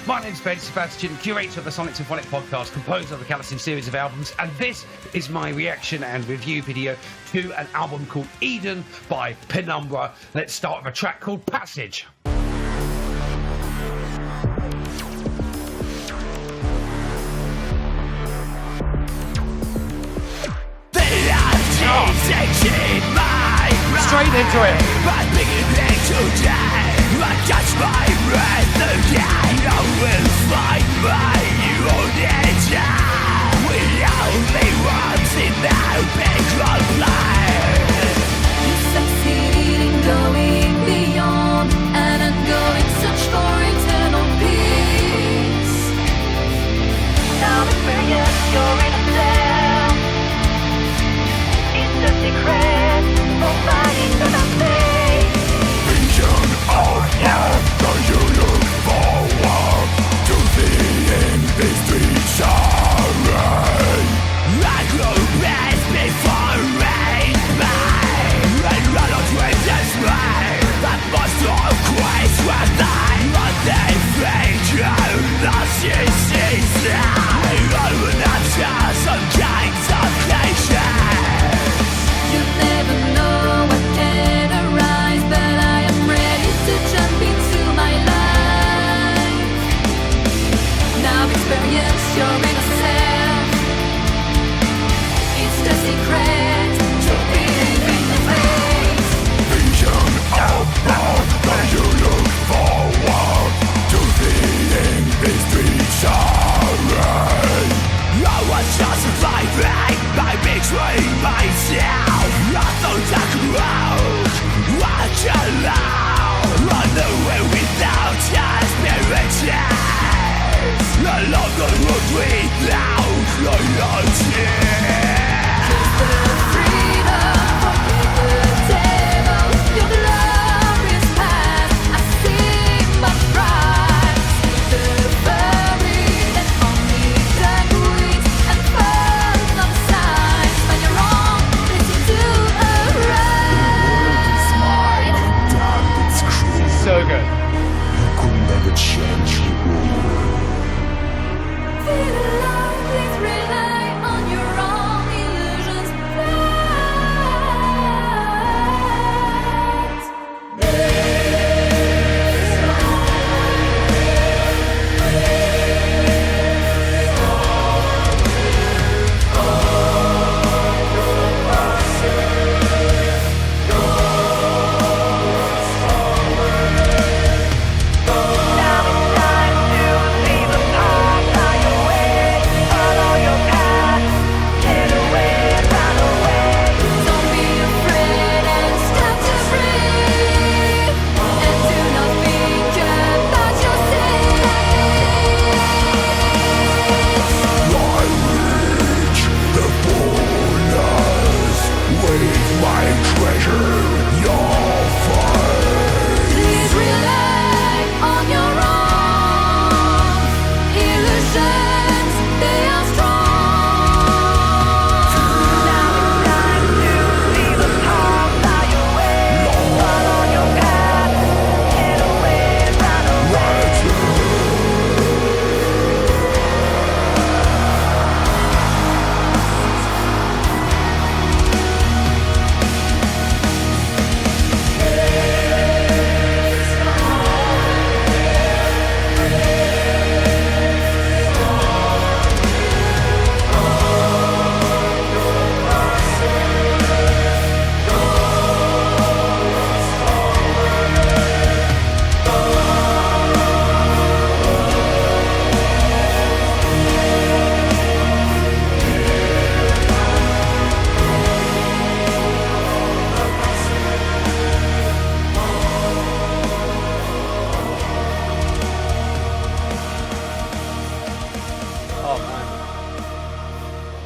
My name's Sebastian, curator of the SYMPHONIC podcast, composer of the Kalasin series of albums, and this is my reaction and review video to an album called Eden by Penumbra. Let's start with a track called Passage. Straight into it. I catch my breath again. I will find my own edge. We only once in our big life. You succeed in going beyond an ongoing search for eternal peace. Now the experience you're in a cell. It's a secret for fighting to the face. Vision of love, do you look forward to seeing history's array? I grow best before rain mine. I run on dreams way. That must all quite what I want they fade you. Lost your season. I will not share some kinds of nations. You never know what can arise, but I am ready to jump into my life. Now experience your inner self. It's the secret to being in the face. Vision of love, when you look forward to seeing history's array. I was just surviving by betraying myself. I thought I could out watch aloud. On the way without aspirations. No longer road without loyalty. Just the freedom, forget the devil. Your glorious past, I see my pride. The buried and only dark wings and falls on sides. When you're wrong, listen to a right. Smile, dark, it's cruel. So good. You could never change the world. Feel alive, please rely on your own illusions.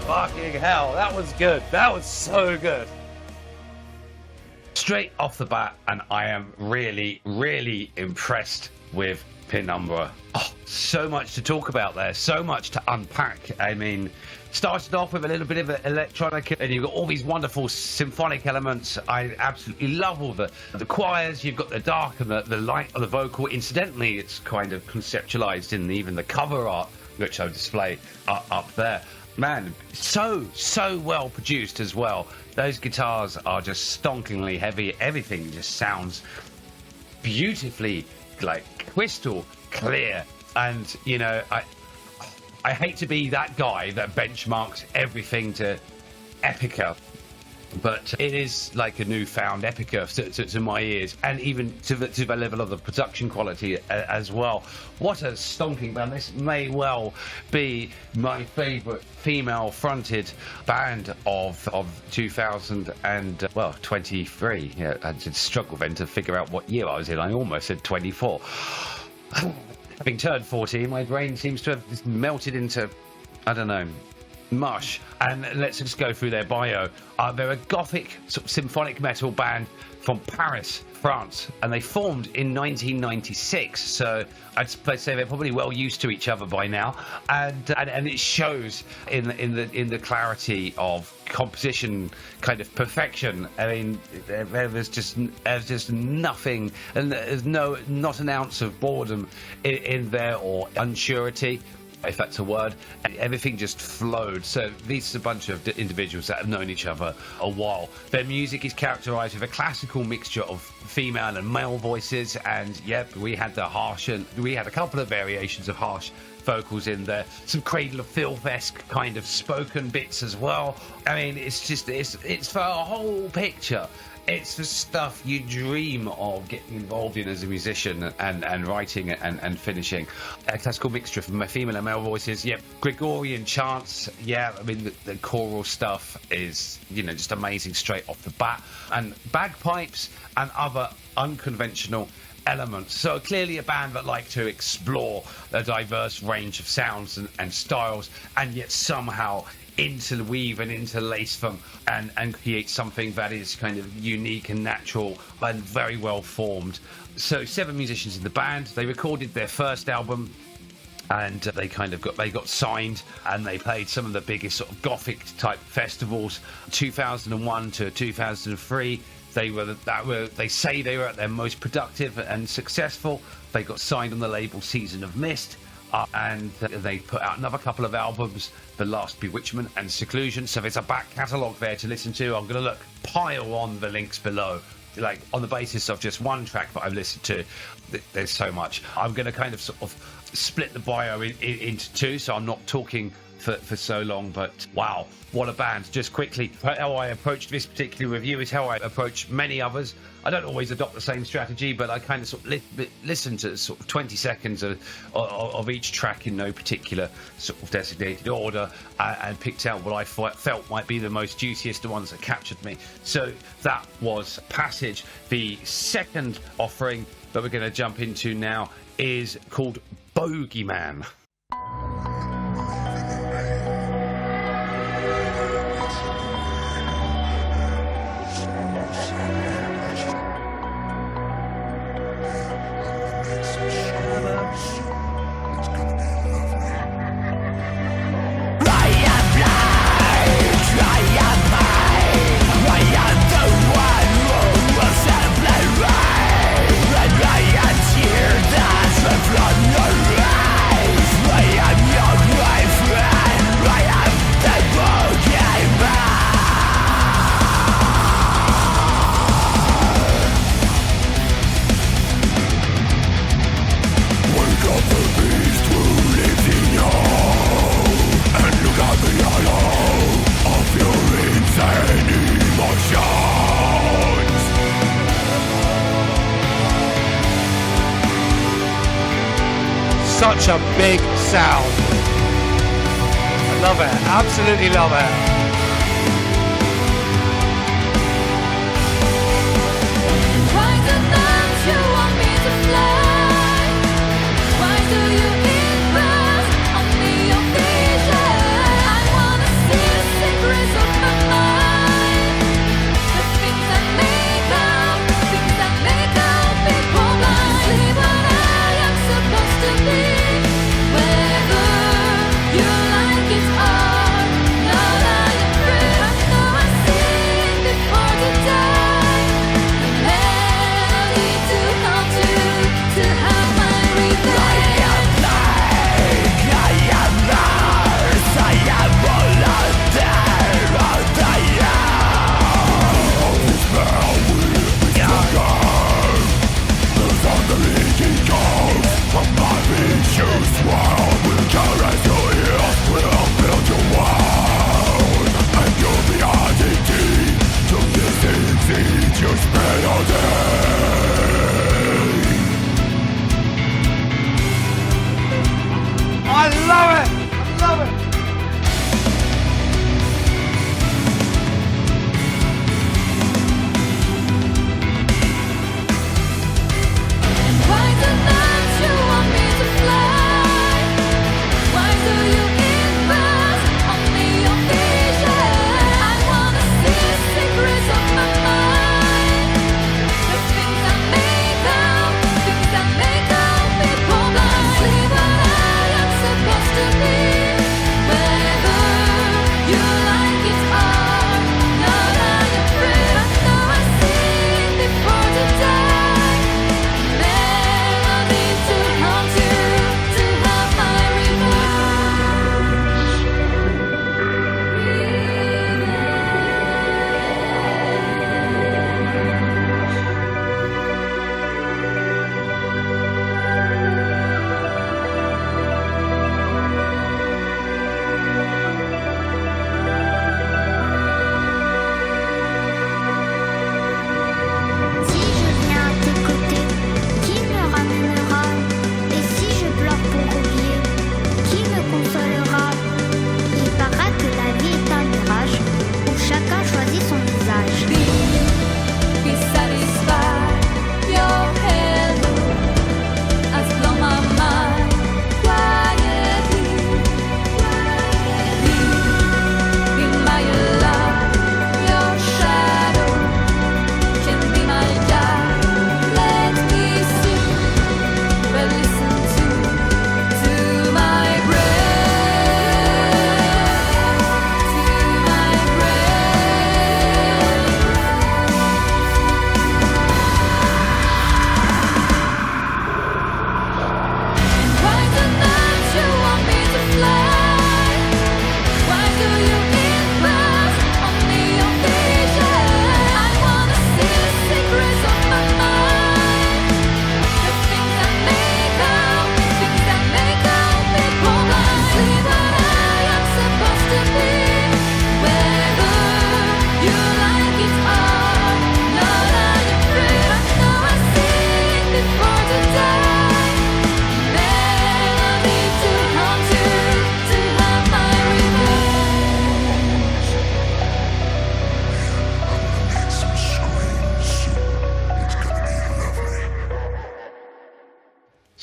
Fucking hell, that was good. That was so good. Straight off the bat, and I am really, really impressed with Penumbra. Oh, So much to talk about there, so much to unpack. I mean, started off with a little bit of electronic, and you've got all these wonderful symphonic elements. I absolutely love all the choirs. You've got the dark and the light of the vocal. Incidentally, it's kind of conceptualized in even the cover art, which I'll display up there. Man, so well produced as well. Those guitars are just stonkingly heavy. Everything just sounds beautifully, like, crystal clear. And, you know, I hate to be that guy that benchmarks everything to Epica, but it is like a newfound Epica to my ears, and even to the level of the production quality as well. What a stonking band. This may well be my favourite female-fronted band of 2023. Yeah, I did struggle then to figure out what year I was in. I almost said 24. Having turned 14, my brain seems to have just melted into, I don't know, mush. And let's just go through their bio. They're a gothic sort of symphonic metal band from Paris, France, and they formed in 1996. So I'd say they're probably well used to each other by now, and it shows in the clarity of composition, kind of perfection. I mean, there's just nothing, and there's not an ounce of boredom in there or unsurety, if that's a word. Everything just flowed. So these are a bunch of individuals that have known each other a while. Their music is characterized with a classical mixture of female and male voices, and yep, we had a couple of variations of harsh vocals in there, some Cradle of Filth-esque kind of spoken bits as well. I mean, it's for a whole picture. It's the stuff you dream of getting involved in as a musician, and writing and finishing. A classical mixture from female and male voices. Yep, Gregorian chants. Yeah, I mean, the choral stuff is, you know, just amazing straight off the bat. And bagpipes and other unconventional elements. So clearly a band that like to explore a diverse range of sounds and styles, and yet somehow interweave and interlace them and create something that is kind of unique and natural and very well formed. So 7 musicians in the band. They recorded their first album, and they got signed, and they played some of the biggest sort of gothic type festivals. 2001 to 2003, they say they were at their most productive and successful. They got signed on the label Season of Mist, and they put out another couple of albums, The Last Bewitchment and Seclusion. So there's a back catalogue there to listen to. I'm going to pile on the links below, like on the basis of just one track that I've listened to. There's so much. I'm going to kind of sort of split the bio into 2, so I'm not talking for so long, but wow, what a band. Just quickly, how I approached this particular review is how I approach many others. I don't always adopt the same strategy, but I kind of sort of listen to sort of 20 seconds of each track in no particular sort of designated order, and picked out what I felt might be the most juiciest, the ones that captured me. So that was Passage. The second offering that we're going to jump into now is called Bogeyman. Such a big sound. I love it. Absolutely love it.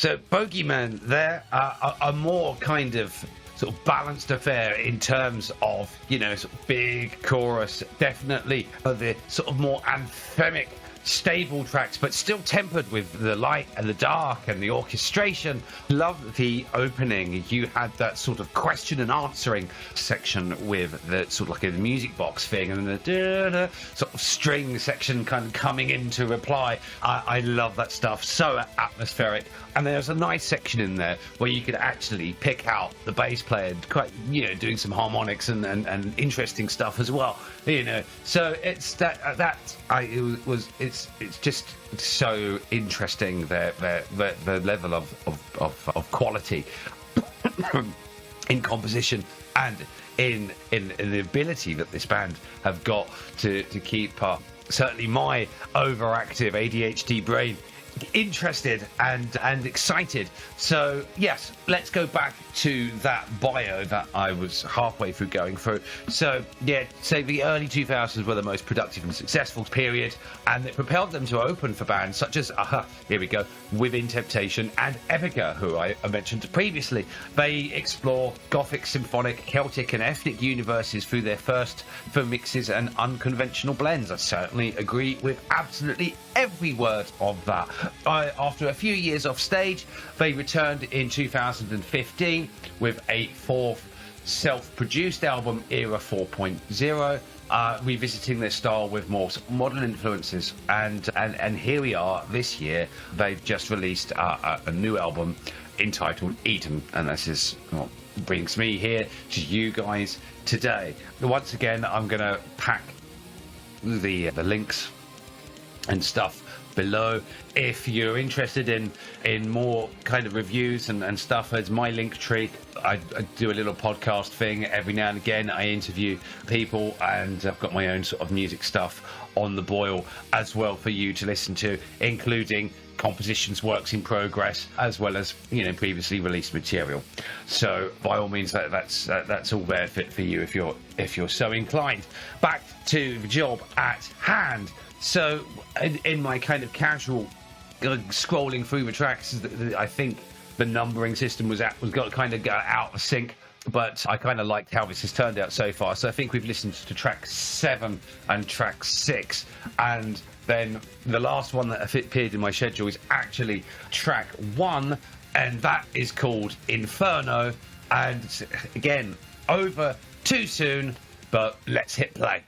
So Bogeyman, they're a more kind of sort of balanced affair in terms of, sort of big chorus, definitely the sort of more anthemic, stable tracks, but still tempered with the light and the dark and the orchestration. Love the opening. You had that sort of question and answering section with the sort of like a music box thing, and the sort of string section kind of coming in to reply. I love that stuff. So atmospheric. And there's a nice section in there where you could actually pick out the bass player, quite, doing some harmonics and interesting stuff as well. So it's it's just so interesting the level of quality in composition and in the ability that this band have got to keep certainly my overactive ADHD brain interested and excited. So yes, let's go back to that bio that I was halfway through going through. So yeah, say the early 2000s were the most productive and successful period, and it propelled them to open for bands such as here we go, Within Temptation and Epica, who I mentioned previously. They explore Gothic, symphonic, Celtic and ethnic universes through their first film mixes and unconventional blends. I certainly agree with absolutely every word of that. After a few years off stage, they returned in 2015 with a fourth self-produced album, Era 4.0, revisiting their style with more modern influences. And here we are this year. They've just released a new album entitled Eden, and this is what brings me here to you guys today. Once again, I'm going to pack the links and stuff below if you're interested in more kind of reviews and stuff. It's my link tree. I do a little podcast thing every now and again. I interview people, and I've got my own sort of music stuff on the boil as well for you to listen to, including compositions, works in progress, as well as previously released material. So by all means, that's all there for you if you're so inclined. Back to the job at hand. So in my kind of casual scrolling through the tracks, I think the numbering system was kind of out of sync, but I kind of liked how this has turned out so far. So I think we've listened to track 7 and track 6, and then the last one that appeared in my schedule is actually track 1, and that is called Inferno. And again, over too soon, but let's hit play.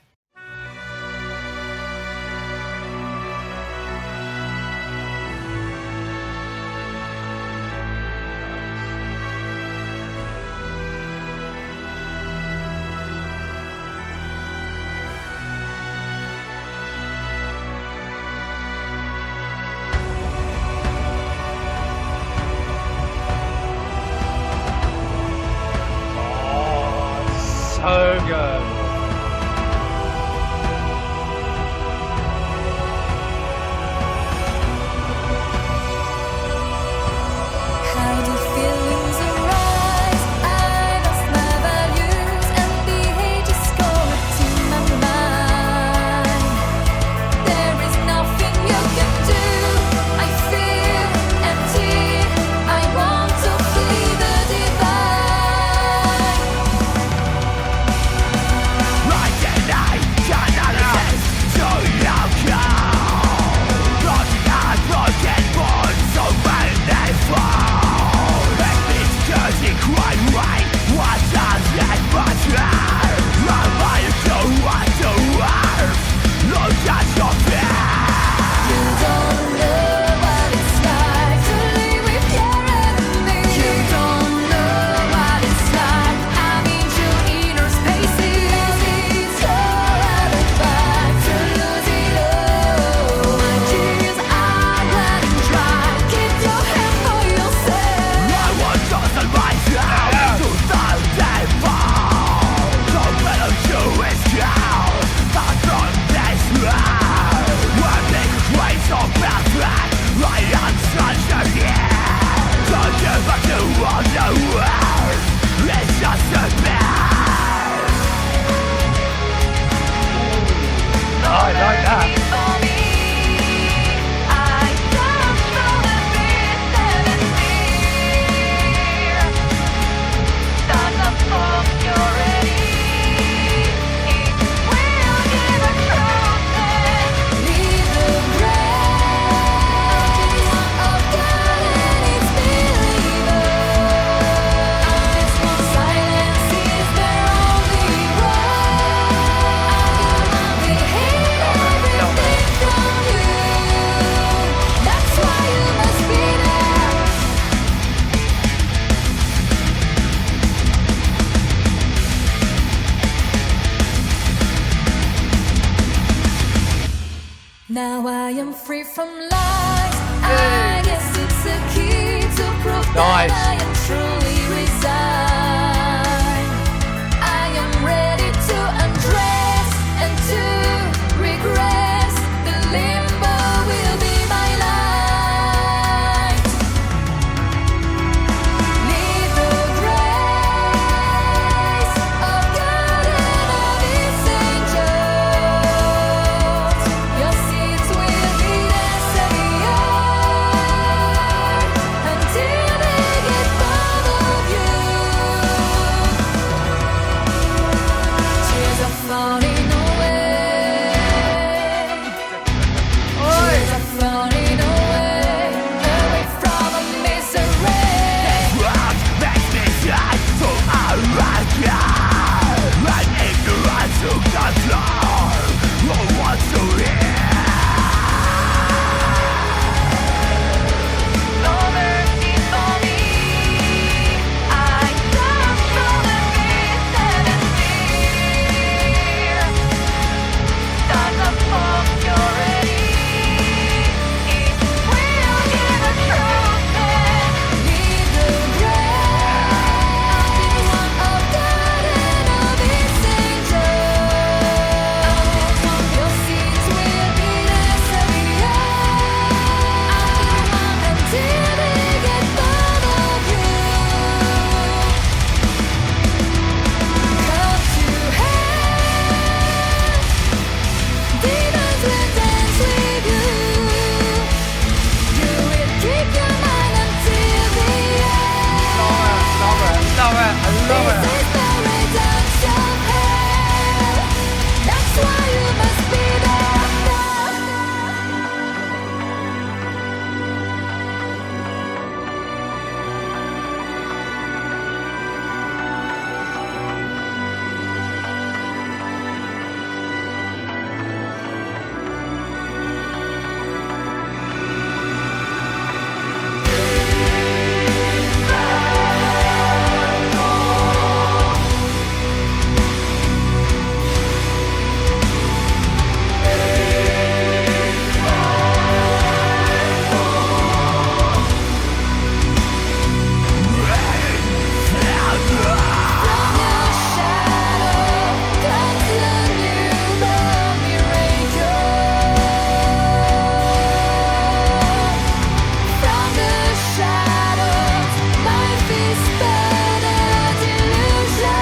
So good. Now I am free from lies. I guess it's a key to prove that I am truly resigned. I am ready to undress and to regress. The limbo will be my light. Need the grace of God and of His angels. Your seeds will be desert until they get bored of you. Tears are falling away. Tears are falling away. Away from a misery. What makes me shine so arrogant? An ignorance to control. Who wants to hear? No mercy for me. I come from the reason and fear. Start up for purity. It will give a truth and lead the grace of God and of His angels. Your seeds will be necessary until they get bored of you. Come to hell. Demons will dance with you. You will keep your mind until the end. Love it. I love it. This is the redemption hell. That's why you must be there. From your shadow comes the new lonely ranger. From the shadows, life is but an illusion.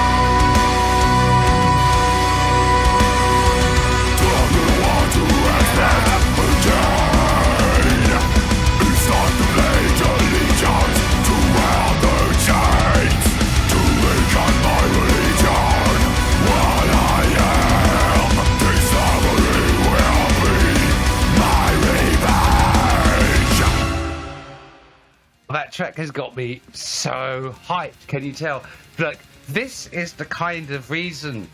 It's not too late to allegiance to wear the chains, to weaken my religion. What I am, discovery will be my revenge. That track has got me so hyped. Can you tell? Look, this is the kind of reason.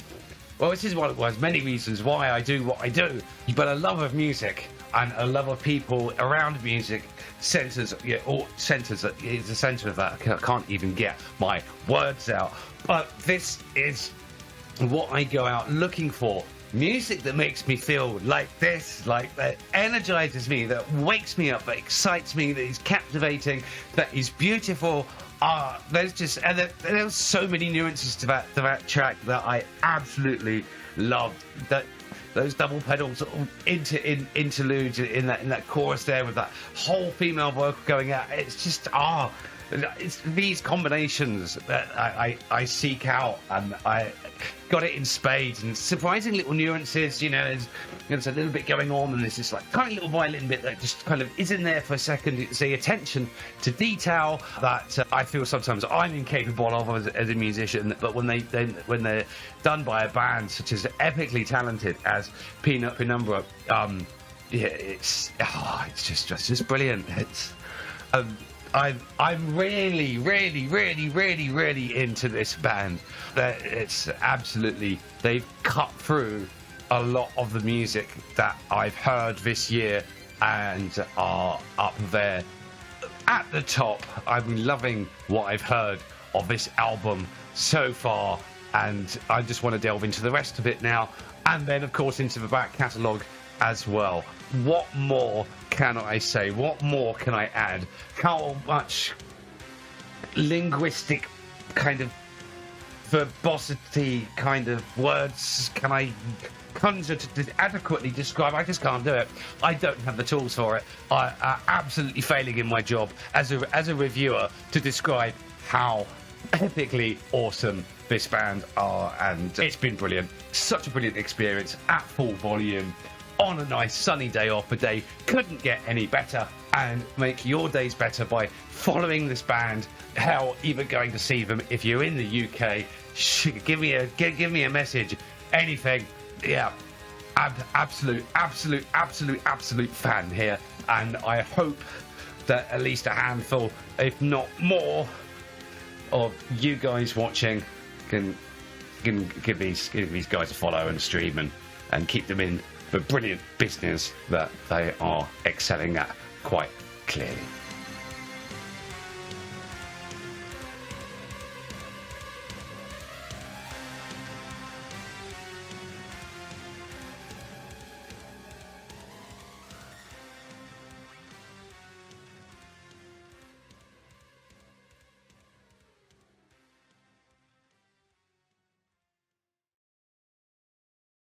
Well, this is one of many reasons why I do what I do. But a love of music and a love of people around music centers, is the center of that. I can't even get my words out. But this is what I go out looking for. Music that makes me feel like this, like that energizes me, that wakes me up, that excites me, that is captivating, that is beautiful. There's so many nuances to that track that I absolutely love. That those double pedals interludes in that chorus there with that whole female vocal going out. It's just it's these combinations that I seek out, and I got it in spades, and surprising little nuances. There's a little bit going on, and there's this like tiny little violin bit that just kind of is in there for a second. It's the attention to detail that I feel sometimes I'm incapable of as a musician. But when they're done by a band such as epically talented as Penumbra, it's just brilliant. It's I'm really, really, really, really, really into this band. It's absolutely, they've cut through a lot of the music that I've heard this year and are up there at the top. I've been loving what I've heard of this album so far, and I just want to delve into the rest of it now, and then of course into the back catalogue as well. What more can I say? What more can I add? How much linguistic kind of verbosity kind of words can I conjure to adequately describe? I just can't do it. I don't have the tools for it. I'm absolutely failing in my job as a reviewer to describe how epically awesome this band are, and it's been brilliant. Such a brilliant experience at full volume on a nice sunny day off. A day couldn't get any better, and make your days better by following this band. Hell, even going to see them if you're in the UK. Give me a message. Anything. Yeah, absolute fan here, and I hope that at least a handful, if not more, of you guys watching can give these guys a follow and stream and keep them in the brilliant business that they are excelling at quite clearly.